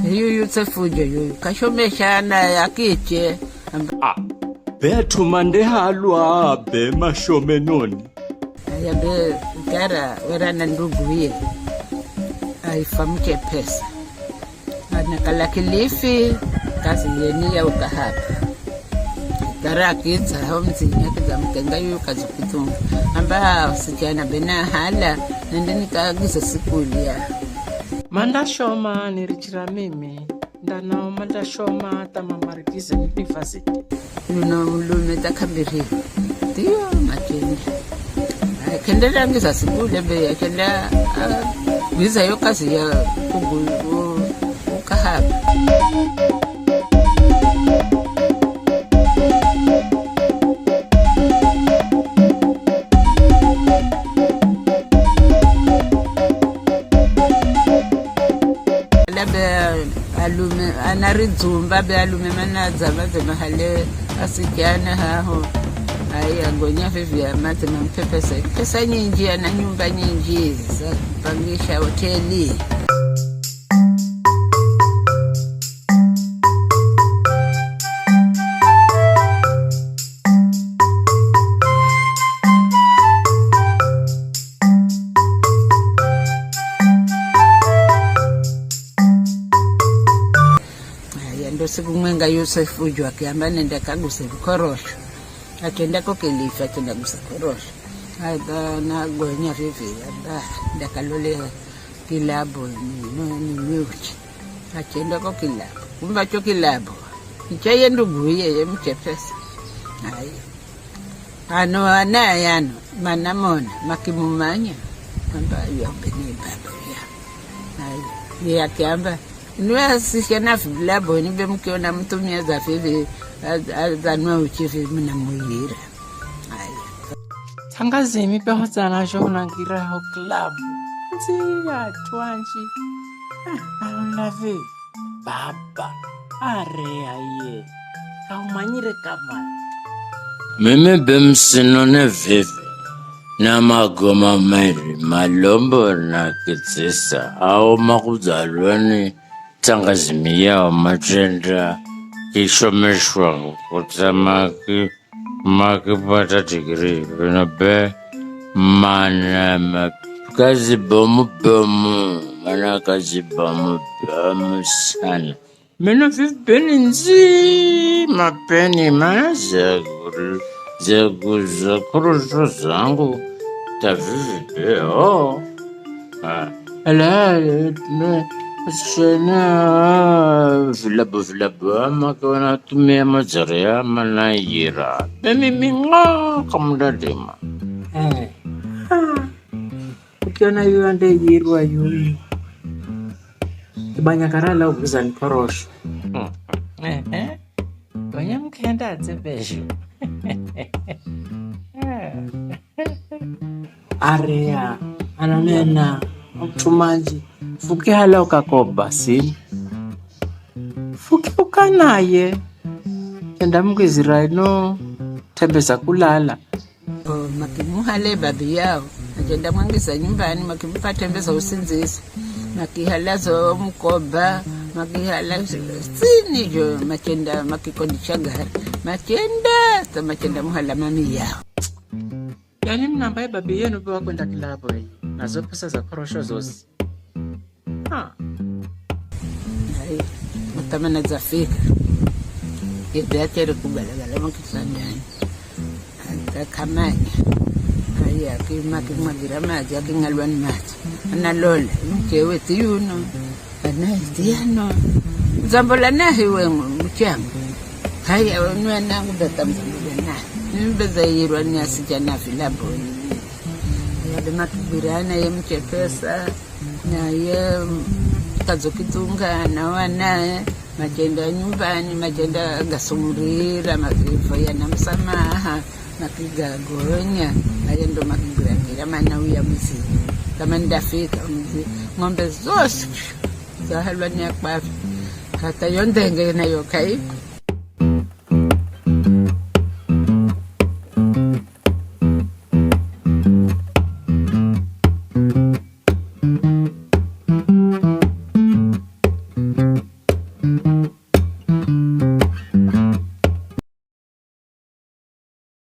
yuyu tsefujo yuyu kashomeshana yakiche bethu mande halwa be mashome noni ya be gara werana ndugu ye aifamuche pesa anakala kilifi kazi yeni ya ukahapa gara kitsa homzinya kiza mkenga yuyu kazi kutunga amba sijana bena hala nendeni kagiza sikuli ya manda shoma nirichira mimi ndanao manda shoma tamamarikize university lume takambiri ndiyo makende kendela ngiza sikule be kenda biza yo kazi ya kugu ukahaba alume anaridzumba be alume manadza vadze mahale asijana haho aya ngonya vivya mate mampepesa pesa nyingi ana nyumba nyingi za kupangisha hoteli sikumwenga Yosef ujo akiamba nenda kaguse korosho atenda kokelifa tenda gusa korosho aba na gonya vivi aba ndakalole kilabo ni nyuchi atenda kokilabo kumba cho kilabo ichaye ndugu ye mchepesa hayi ano anayano manamona makimumanya amba yobeni baba ya hayi ye akiamba nwe sishana filabo ni bemkiona mtumia za fivi azanwa uchifi mna muhira aya tangazi mipeho sana shona ngira ho club nziga twanji alave baba are aye kaumanyire kama mimi bemsinone vivi na magoma meri malombo na kitsisa au makuzalwani tangazimia wa matenda kishomeshwa kutama makipata digiri vinabe mana kazi bomu mana kazi bomu sana mina vipeni nzi mapeni mana zakurusho zangu tavivipe ala Shana vilabo ama kawana tumia mazaria mana yira mimi nga kamudadima ukiona yuande yirwa yui kibanya karala ukuzani korosho banya mkenda atzebesho area ananena mtumaji fuki hala ukakoba simu fuki ukanaye kenda mkwizira ino tembeza kulala makimuhale babi yao agenda mwangisa nyumbani makimupa tembeza usinzisi makihalazo mkoba makihala sini jo machenda makikondi chagari machenda ta machenda muhala mami yao yani mnambaye babi yenu biwa kwenda kilabo nazo pesa za korosho zosi hai mutamana zafika idachere kubalagala makisandani akakamanya hai akimwagira maji akingalwani maji analola mchewe tiyuno anaziyano zambola nahi we mchango hai awenwe nangu datamzambula nahi mbeza yirwa ni asijana filaboni yale makibirana ye mchepesa na ye kazokitunga na wana majenda nyumbani majenda gasumurira makifaya na msamaha makigagonya ayendo makigira mana uya mzi kama ndafika mzi ngombe zote za halwani akwa hata yondenge na yokai